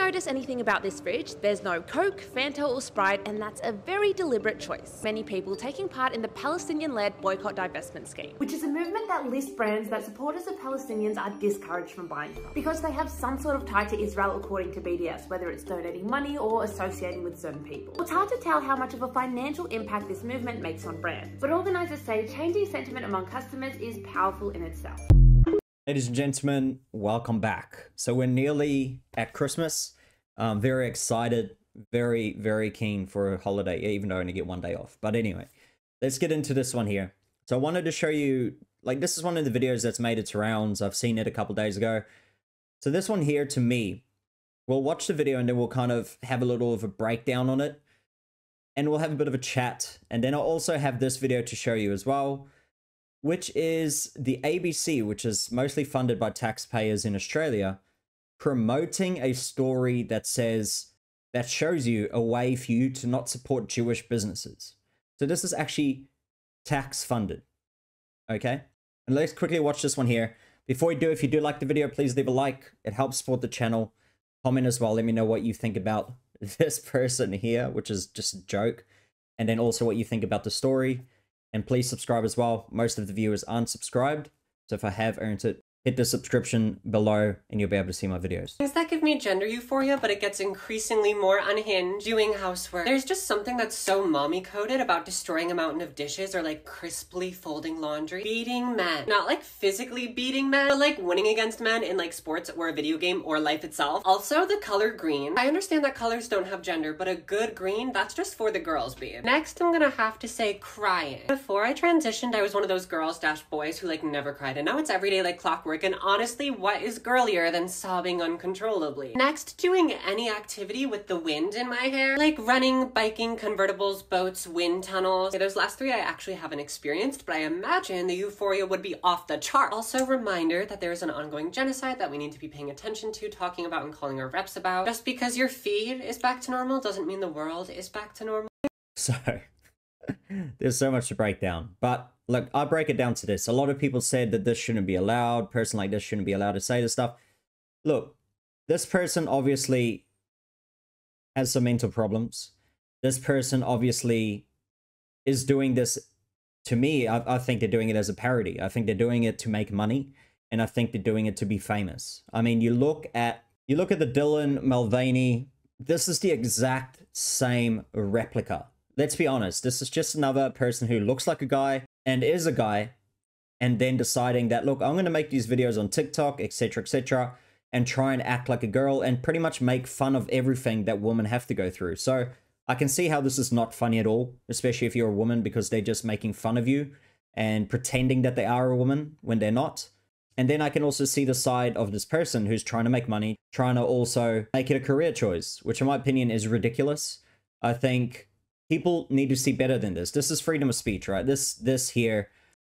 notice anything about this fridge, there's no Coke, Fanta or Sprite, and that's a very deliberate choice. Many people taking part in the Palestinian-led boycott divestment scheme, which is a movement that lists brands that supporters of Palestinians are discouraged from buying from because they have some sort of tie to Israel according to BDS, whether it's donating money or associating with certain people. It's hard to tell how much of a financial impact this movement makes on brands, but organisers say changing sentiment among customers is powerful in itself. Ladies and gentlemen, welcome back. So we're nearly at Christmas. I'm very excited, very keen for a holiday, even though I only get one day off. But anyway, let's get into this one here. So I wanted to show you, like, this is one of the videos that's made its rounds. I've seen it a couple days ago. So this one here, to me, we'll watch the video and then we'll kind of have a little of a breakdown on it. And we'll have a bit of a chat. And then I'll also have this video to show you as well, which is the ABC, which is mostly funded by taxpayers in Australia, promoting a story that shows you a way for you to not support Jewish businesses. So this is actually tax funded. Okay. And let's quickly watch this one here. Before we do, if you do like the video, please leave a like. It helps support the channel. Comment as well. Let me know what you think about this person here, which is just a joke. And then also what you think about the story. And please subscribe as well. Most of the viewers aren't subscribed. So if I have earned it, hit the subscription below and you'll be able to see my videos. Things that give me gender euphoria, but it gets increasingly more unhinged doing housework. There's just something that's so mommy coded about destroying a mountain of dishes or like crisply folding laundry. Beating men. Not like physically beating men, but like winning against men in like sports or a video game or life itself. Also the color green. I understand that colors don't have gender, but a good green, that's just for the girls, babe. Next, I'm gonna have to say crying. Before I transitioned, I was one of those girls-boys who like never cried, and now it's everyday like clockwork. And honestly, what is girlier than sobbing uncontrollably? Next, doing any activity with the wind in my hair, like running, biking, convertibles, boats, wind tunnels. Okay, those last three I actually haven't experienced, but I imagine the euphoria would be off the chart. Also, reminder that there is an ongoing genocide that we need to be paying attention to, talking about, and calling our reps about. Just because your feed is back to normal doesn't mean the world is back to normal. So there's so much to break down, but look, I'll break it down to this. A lot of people said that this shouldn't be allowed. Person like this shouldn't be allowed to say this stuff. Look, this person obviously has some mental problems. This person obviously is doing this. To me, I think they're doing it as a parody. I think they're doing it to make money, and I think they're doing it to be famous. I mean, you look at the Dylan Mulvaney. This is the exact same replica. Let's be honest, this is just another person who looks like a guy and is a guy, and then deciding that, look, I'm going to make these videos on TikTok, etc., and try and act like a girl and pretty much make fun of everything that women have to go through. So I can see how this is not funny at all, especially if you're a woman, because they're just making fun of you and pretending that they are a woman when they're not. And then I can also see the side of this person who's trying to make money, trying to also make it a career choice, which in my opinion is ridiculous. I think people need to see better than this. This is freedom of speech, right? This here,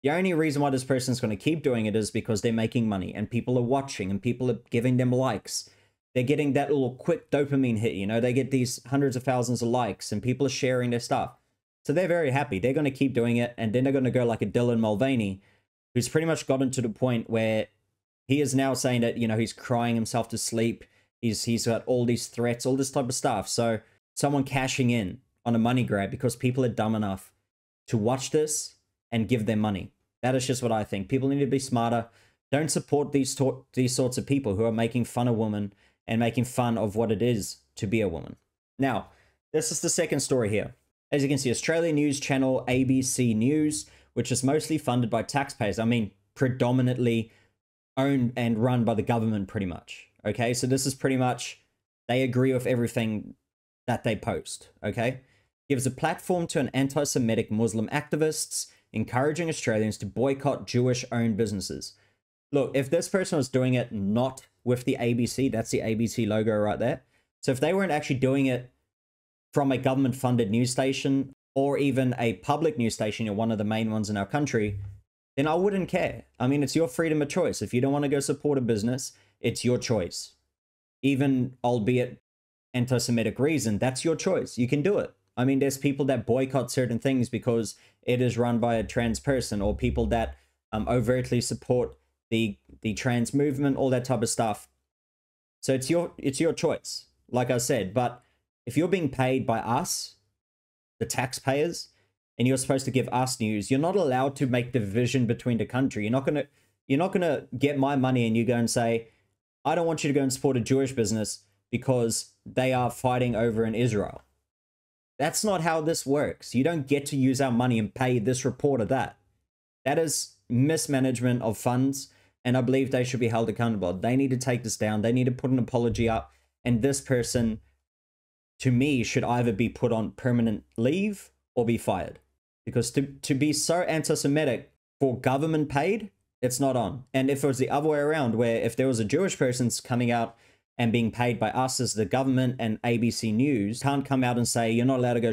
the only reason why this person is going to keep doing it is because they're making money and people are watching and people are giving them likes. They're getting that little quick dopamine hit, you know? They get these hundreds of thousands of likes and people are sharing their stuff. So they're very happy. They're going to keep doing it, and then they're going to go like a Dylan Mulvaney, who's pretty much gotten to the point where he is now saying that, you know, he's crying himself to sleep. He's got all these threats, all this type of stuff. So someone cashing in on a money grab because people are dumb enough to watch this and give them money. That is just what I think. People need to be smarter. Don't support these sorts of people who are making fun of women and making fun of what it is to be a woman. Now, this is the second story here. As you can see, Australian news channel ABC News, which is mostly funded by taxpayers. I mean, predominantly owned and run by the government pretty much. Okay, so this is pretty much, they agree with everything that they post. Okay, gives a platform to an anti-Semitic Muslim activists, encouraging Australians to boycott Jewish-owned businesses. Look, if this person was doing it not with the ABC, that's the ABC logo right there. So if they weren't actually doing it from a government-funded news station or even a public news station, or one of the main ones in our country, then I wouldn't care. I mean, it's your freedom of choice. If you don't want to go support a business, it's your choice. Even albeit anti-Semitic reason, that's your choice. You can do it. I mean, there's people that boycott certain things because it is run by a trans person, or people that overtly support the trans movement, all that type of stuff. So it's your choice. like I said, but if you're being paid by us, the taxpayers, and you're supposed to give us news, you're not allowed to make division between the country. You're not gonna get my money and you go and say, I don't want you to go and support a Jewish business because they are fighting over in Israel. That's not how this works. You don't get to use our money and pay this reporter that. That is mismanagement of funds, and I believe they should be held accountable. They need to take this down. They need to put an apology up, and this person, to me, should either be put on permanent leave or be fired. Because to be so anti-Semitic for government paid, it's not on. And if it was the other way around, where if there was a Jewish person coming out and being paid by us as the government and ABC News, can't come out and say, you're not allowed to go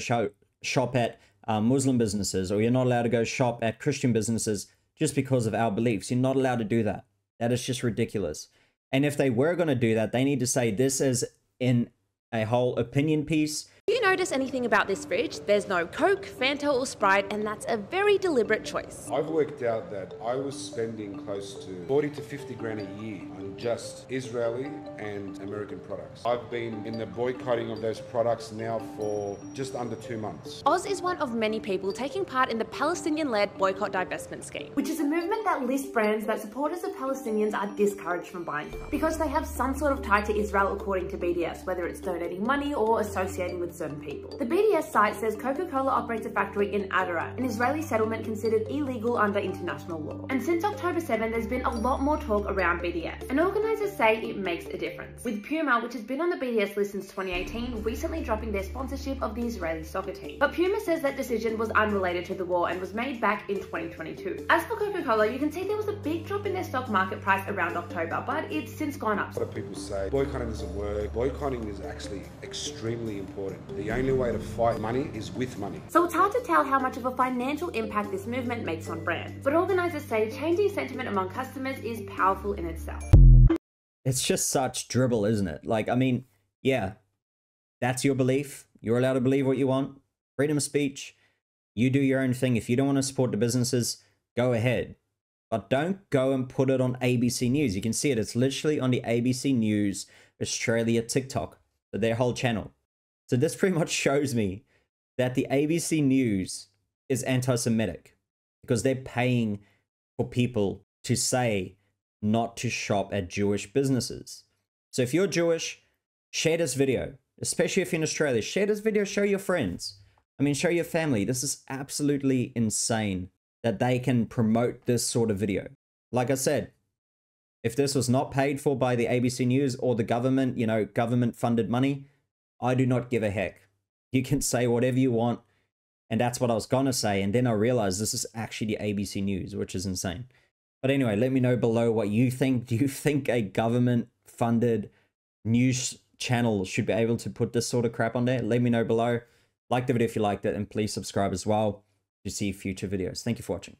shop at Muslim businesses, or you're not allowed to go shop at Christian businesses just because of our beliefs. You're not allowed to do that. That is just ridiculous. And if they were going to do that, they need to say this is in a whole opinion piece. Do you notice anything about this fridge? There's no Coke, Fanta or Sprite, and that's a very deliberate choice. I've worked out that I was spending close to 40 to 50 grand a year on just Israeli and American products. I've been in the boycotting of those products now for just under 2 months. Oz is one of many people taking part in the Palestinian-led boycott divestment scheme, which is a movement that lists brands that supporters of Palestinians are discouraged from buying from because they have some sort of tie to Israel, according to BDS, whether it's donating money or associating with certain people. The BDS site says Coca-Cola operates a factory in Adarat, an Israeli settlement considered illegal under international law. And since October 7, there's been a lot more talk around BDS, and organisers say it makes a difference, with Puma, which has been on the BDS list since 2018, recently dropping their sponsorship of the Israeli soccer team. But Puma says that decision was unrelated to the war and was made back in 2022. As for Coca-Cola, you can see there was a big drop in their stock market price around October, but it's since gone up. A lot of people say boycotting doesn't work. Boycotting is actually extremely important. The only way to fight money is with money. So it's hard to tell how much of a financial impact this movement makes on brands, but organisers say changing sentiment among customers is powerful in itself. It's just such dribble, isn't it? Like, I mean, yeah, that's your belief. You're allowed to believe what you want. Freedom of speech. You do your own thing. If you don't want to support the businesses, go ahead. But don't go and put it on ABC News. You can see it. It's literally on the ABC News Australia TikTok, their whole channel. So this pretty much shows me that the ABC News is anti-Semitic because they're paying for people to say not to shop at Jewish businesses. So if you're Jewish, share this video, especially if you're in Australia. Share this video, show your friends. I mean, show your family. This is absolutely insane that they can promote this sort of video. Like I said, if this was not paid for by the ABC News or the government, government funded money, I do not give a heck. You can say whatever you want. And that's what I was going to say. And then I realized this is actually the ABC News, which is insane. But anyway, let me know below what you think. Do you think a government funded news channel should be able to put this sort of crap on there? Let me know below. Like the video if you liked it. And please subscribe as well to see future videos. Thank you for watching.